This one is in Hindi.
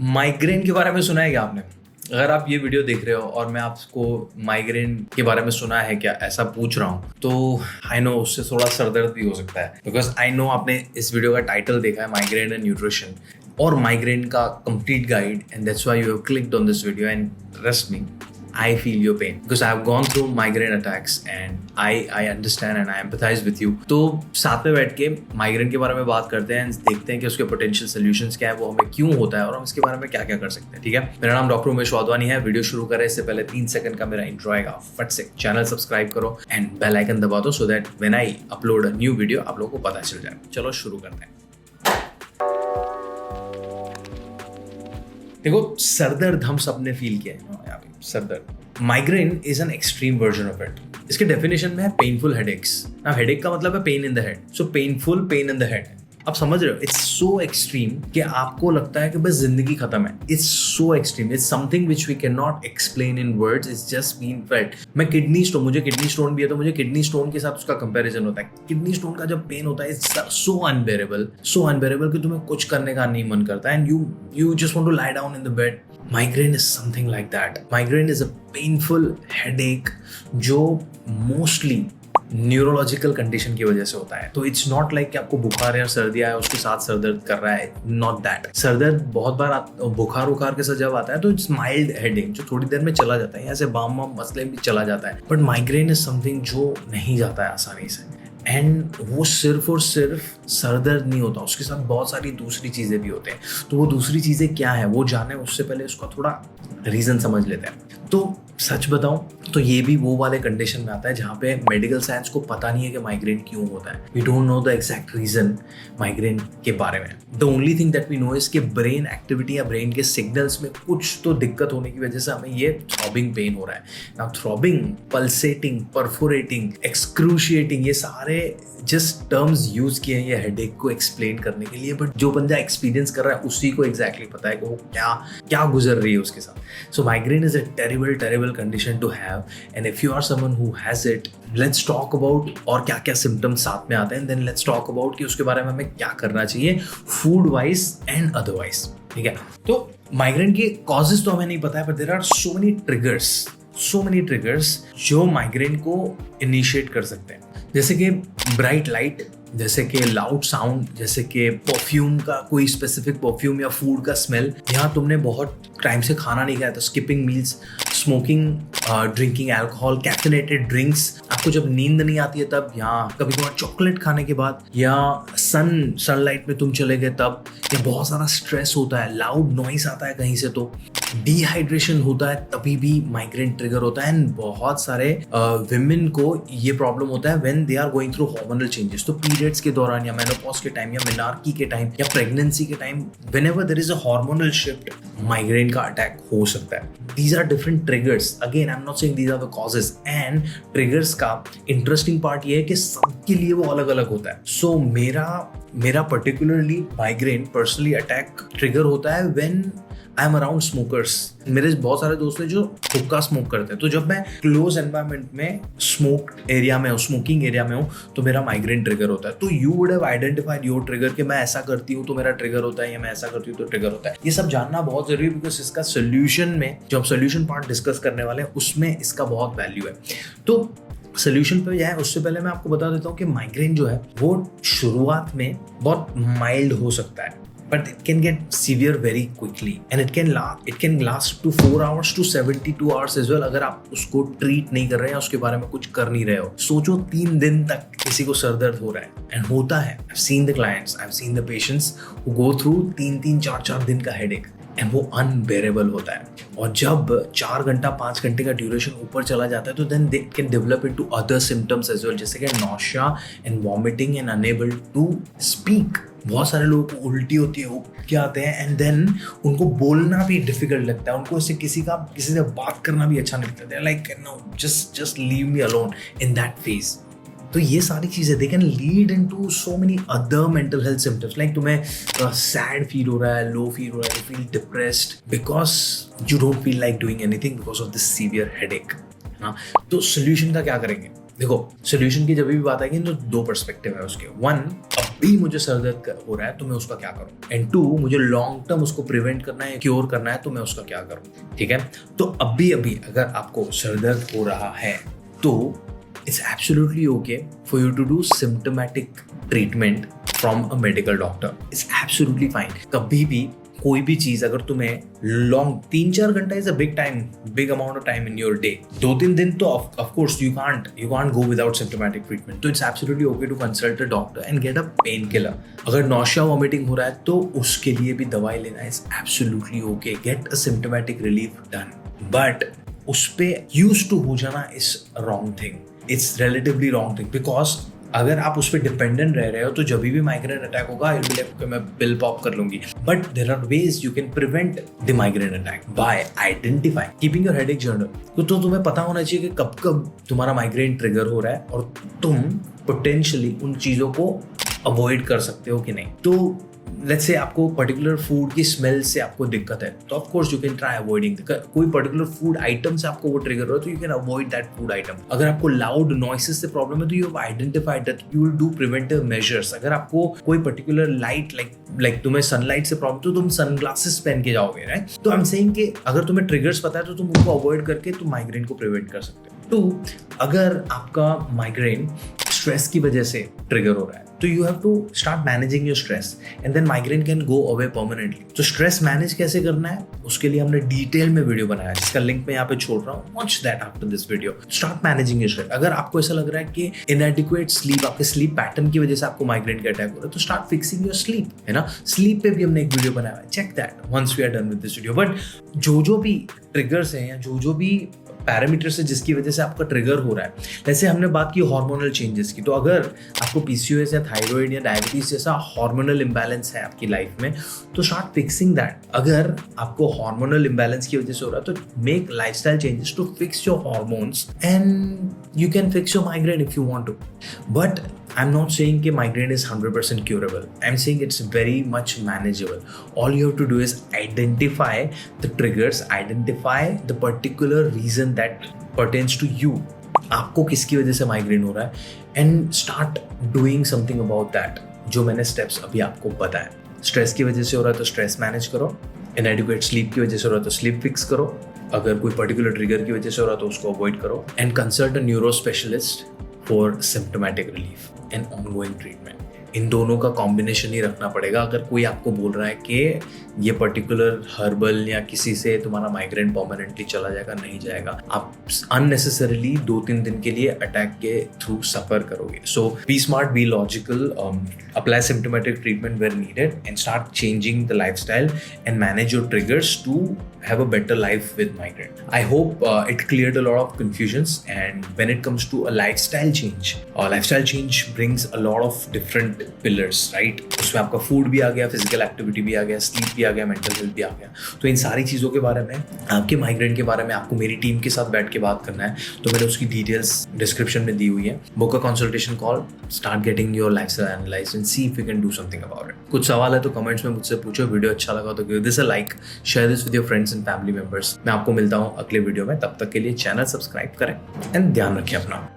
माइग्रेन के बारे में सुना है क्या आपने? अगर आप ये वीडियो देख रहे हो और मैं आपको माइग्रेन के बारे में सुना है क्या ऐसा पूछ रहा हूँ, तो आई नो उससे थोड़ा सरदर्द भी हो सकता है, बिकॉज आई नो आपने इस वीडियो का टाइटल देखा है, माइग्रेन एंड न्यूट्रिशन और माइग्रेन का complete guide, and that's why you have clicked on this video and trust me, I feel your pain because I have gone through migraine attacks and I understand and I empathize with you. तो साथ में बैठ के माइग्रेन के बारे में बात करते हैं, देखते हैं कि उसके पोटेंशियल सॉल्यूशंस क्या है, वो हमें क्यों होता है और हम इसके बारे में क्या क्या कर सकते हैं। ठीक है, मेरा नाम डॉक्टर उमेश वाधवानी है। वीडियो शुरू करें इससे पहले 3 सेकंड का मेरा इंट्रो आएगा, फट से चैनल सब्सक्राइब करो एंड बेल आइकन दबा दो so that when I upload a new video आप लोगों को पता चल जाए। चलो शुरू करते हैं। देखो, सरदर्द हम सब ने फील किया है यहाँ पे। सरदर्द, migraine is an extreme version of it. इसके डेफिनेशन में है पेनफुल हेडेक्स। ना हेडेक का मतलब है pain in the head, so painful pain in the head. आप समझ रहे हो, इट्स सो एक्सट्रीम कि आपको लगता है कि बस जिंदगी खत्म है। It's so extreme, it's something which we can not explain in words, it's just been felt. मैं किडनी स्टोन, मुझे किडनी स्टोन भी है, तो मुझे किडनी स्टोन के साथ उसका कंपैरिजन होता है। किडनी स्टोन का जब पेन होता है इट्स सो अनबेरेबल कि तुम्हें कुछ करने का नहीं मन करता and you just want to lie down in the bed. Migraine is something like that. Migraine is a painful headache जो mostly न्यूरोलॉजिकल कंडीशन की वजह से होता है। तो इट्स नॉट लाइक कि आपको बुखार या सर्दी आया उसके साथ सरदर्द कर रहा है, नॉट दैट। सरदर्द बहुत बार बुखार उखार के साथ जब आता है तो इट्स माइल्ड हेडेक जो थोड़ी देर में चला जाता है, ऐसे बाम मसले भी चला जाता है। बट माइग्रेन इज समथिंग जो नहीं जाता है आसानी से, एंड वो सिर्फ और सिर्फ सरदर्द नहीं होता, उसके साथ बहुत सारी दूसरी चीज़ें भी होते हैं। तो वो दूसरी चीज़ें क्या है वो जाने उससे पहले उसका थोड़ा रीज़न समझ लेते हैं। तो सच बताऊं तो ये भी वो वाले कंडीशन में आता है जहाँ पे मेडिकल साइंस को पता नहीं है कि माइग्रेन क्यों होता है। We don't know the exact reason migraine के बारे में। The only thing that we know is कि ब्रेन एक्टिविटी या ब्रेन के सिग्नल्स में कुछ तो दिक्कत होने की वजह से हमें ये थ्रॉबिंग पेन हो रहा है। Now throbbing, pulsating, perforating, excruciating, ये सारे जस्ट टर्म्स यूज किए हैं ये हेडेक को एक्सप्लेन करने के लिए, बट जो बंदा एक्सपीरियंस कर रहा है उसी को एग्जैक्टली पता है कि वो क्या गुजर रही है उसके साथ। So migraine is a terrible condition to have, and if you are someone who has it, let's talk about और क्या क्या सिम्टम्स साथ में आते हैं, देन लेट्स टॉक अबाउट कि उसके बारे में हमें क्या करना चाहिए फूड वाइज एंड अदरवाइज। ठीक है, तो माइग्रेन के कॉजेज तो हमें नहीं पता है, but there are so many triggers जो माइग्रेन को इनिशिएट कर सकते हैं, जैसे कि ब्राइट लाइट, जैसे कि लाउड साउंड, जैसे कि परफ्यूम का कोई स्पेसिफिक परफ्यूम या फूड का स्मेल, यहाँ तुमने बहुत टाइम से खाना नहीं खाया तो skipping meals, smoking, drinking alcohol, caffeinated drinks, आपको जब नींद नहीं आती है तब, या कभी कभार चॉकलेट खाने के बाद, या सनलाइट में तुम चले गए तब, या बहुत सारा स्ट्रेस होता है, लाउड नॉइस आता है कहीं से, तो डिहाइड्रेशन होता है तभी भी माइग्रेन ट्रिगर होता है। एंड बहुत सारे विमेन को ये प्रॉब्लम होता है when they are going through hormonal changes. तो पीरियड्स के दौरान या मेनोपॉज के टाइम या मेनार्की के टाइम या प्रेगनेंसी के time, whenever there is a hormonal shift, migraine का अटैक हो सकता है। These are different triggers, again I am not saying these are the causes, and triggers का इंटरेस्टिंग पार्ट ये है कि सबके लिए वो अलग अलग होता है। सो मेरा particularly migraine personally attack trigger होता है when I am around smokers. मेरे बहुत सारे दोस्त हैं जो हुक्का स्मोक करते हैं, तो जब मैं क्लोज एनवायरनमेंट में स्मोकिंग एरिया में हूँ तो मेरा माइग्रेन ट्रिगर होता है। तो you would have identified your trigger कि मैं ऐसा करती हूँ तो मेरा ट्रिगर होता है, या मैं ऐसा करती हूँ तो ट्रिगर होता है। ये सब जानना बहुत जरूरी है, बिकॉज इसका सोल्यूशन में जो हम सोल्यूशन पार्ट डिस्कस करने वाले हैं उसमें इसका बहुत वैल्यू है। तो सोल्यूशन पे जाए उससे पहले मैं आपको बता देता हूँ कि माइग्रेन जो है वो शुरुआत में बहुत माइल्ड हो सकता है, but it can get severe very quickly and it can last to 4 hours to 72 hours as well अगर आप उसको ट्रीट नहीं कर रहे हैं, उसके बारे में कुछ कर नहीं रहे हो। सोचो 3 दिन तक किसी को सरदर्द हो रहा है, एंड होता है। I've seen the clients, I've seen the patients who go through 3-3, 4-4 दिन का हेडेक, एंड वो अनबेरेबल होता है। और जब 4 घंटा 5 घंटे का ड्यूरेशन ऊपर चला जाता है तो then they can develop into other symptoms as well, जैसे कि nausea and vomiting and unable to speak. बहुत सारे लोगों को उल्टी होती है, क्या आते हैं, एंड देन उनको बोलना भी डिफिकल्ट लगता है, उनको इससे किसी से बात करना भी अच्छा नहीं लगता है, like know just leave me alone in that phase. तो ये सारी चीज़ें they can lead into so many other mental health symptoms, like तुम्हें सैड फील हो रहा है, लो फील हो रहा है, you feel depressed because you don't feel like doing anything because of this severe headache. हाँ, तो सोल्यूशन का क्या करेंगे? देखो, सोल्यूशन की जब भी बात आएगी तो 2 पर्सपेक्टिव है उसके। 1, अ भी मुझे सर दर्द हो रहा है तो मैं उसका क्या करूं, एंड 2 मुझे लॉन्ग टर्म उसको प्रिवेंट करना है, क्योर करना है, तो मैं उसका क्या करूं। ठीक है, तो अभी अगर आपको सर दर्द हो रहा है तो it's absolutely okay for you to do symptomatic treatment from a medical doctor. It's absolutely fine. कभी भी कोई भी चीज अगर तुम्हें लॉन्ग 3-4 घंटा is a big amount of time in your day, 2-3 दिन तो of course you can't go without symptomatic treatment, तो it's absolutely okay to consult a doctor and get a painkiller. अगर नॉशिया वॉमिटिंग हो रहा है तो उसके लिए भी दवाई लेना is absolutely okay, get a symptomatic relief done, but उस पे यूज टू हो जाना is wrong thing, it's relatively wrong thing, because अगर आप उस पर डिपेंडेंट रह रहे हो तो जब भी माइग्रेन अटैक होगा आई विल बी लाइक मैं पिल पॉप कर लूंगी, but there are ways you can prevent the migraine attack by identify keeping your headache journal. तो तुम्हें पता होना चाहिए कि कब कब तुम्हारा माइग्रेन ट्रिगर हो रहा है और तुम पोटेंशियली उन चीजों को अवॉइड कर सकते हो कि नहीं। तो लेट्स से आपको पर्टिकुलर फूड की स्मेल से आपको दिक्कत है तो of course you can try avoiding, कोई पर्टिकुलर फूड आइटम से आपको वो ट्रिगर हो रहा है तो you can avoid that food item. अगर आपको लाउड नॉइसेस से प्रॉब्लम है तो you have identified that you will do preventive measures. अगर आपको कोई पर्टिकुलर लाइट लाइक तुम्हें सनलाइट से प्रॉब्लम तो तुम सनग्लासेस पहन के जाओगे, राइट। तो आई एम सेइंग कि अगर तुम्हें ट्रिगर्स पता है तो तुम उनको अवॉइड करके तुम माइग्रेन को प्रिवेंट कर सकते हो। तो अगर आपका माइग्रेन स्ट्रेस की वजह से ट्रिगर हो रहा है तो you have to start managing your stress and then migraine can go away permanently. तो स्ट्रेस मैनेज कैसे करना है उसके लिए हमने डिटेल में वीडियो बनाया है जिसका लिंक मैं यहाँ पे छोड़ रहा हूँ, watch that after this video. Start managing your stress. अगर आपको ऐसा लग रहा है कि इनएडिक्वेट स्लीप, आपके स्लीप पैटर्न की वजह से आपको माइग्रेन का अटैक हो रहा है तो स्टार्ट फिक्सिंग योर स्लीप, है ना। स्लीप पे भी हमने एक वीडियो बनाया है, check that once we are done with this video. But जो भी ट्रिगर्स हैं या जो भी पैरामीटर से जिसकी वजह से आपका ट्रिगर हो रहा है, जैसे हमने बात की हार्मोनल चेंजेस की, तो अगर आपको पीसीओएस या थायराइड या डायबिटीज जैसा हार्मोनल इंबैलेंस है आपकी लाइफ में तो स्टार्ट फिक्सिंग दैट। अगर आपको हार्मोनल इंबैलेंस की वजह से हो रहा है तो make lifestyle changes to fix your hormones and you can fix your migraine if you want to. But I'm not saying that migraine is 100% curable. I'm saying it's very much manageable. All you have to do is identify the triggers, identify the particular reason that pertains to you. आपको किसकी वजह से माइग्रेन हो रहा है and start doing something about that. जो मैंने steps अभी आपको बताया। स्ट्रेस की वजह से हो रहा है तो स्ट्रेस मैनेज करो, inadequate sleep की वजह से हो रहा है तो स्लीप फिक्स करो, अगर कोई पर्टिकुलर ट्रिगर की वजह से हो रहा है तो उसको अवॉइड करो and consult a neuro specialist for symptomatic relief and ongoing treatment. इन दोनों का कॉम्बिनेशन ही रखना पड़ेगा। अगर कोई आपको बोल रहा है कि ये पर्टिकुलर हर्बल या किसी से तुम्हारा माइग्रेन परमानेंटली चला जाएगा, नहीं जाएगा, आप अननेसेसरीली 2-3 दिन के लिए अटैक के थ्रू सफर करोगे। So be smart, be logical, apply symptomatic treatment where needed and start changing the lifestyle and manage your triggers to have a better life with migraine. I hope it cleared a lot of confusions, and when it comes to a lifestyle change brings a lot of different pillars, right? उसमें आपका food भी आ गया, physical activity भी आ गया, sleep भी आ गया, mental health भी आ गया। तो इन सारी चीज़ों के बारे में, आपके माइग्रेन के बारे में आपको मेरी टीम के साथ बैठ के बात करना है तो मैंने उसकी डिटेल्स डिस्क्रिप्शन में दी हुई है। Book a consultation call, start getting your lifestyle analysed and see if you can do something about it. कुछ सवाल है तो कमेंट्स में मुझसे पूछो। वीडियो अच्छा लगा तो give this a like, share this with your friends and family members. मैं आपको मिलता हूँ अगले वीडियो में, तब तक के लिए चैनल सब्सक्राइब करें एंड ध्यान रखें अपना।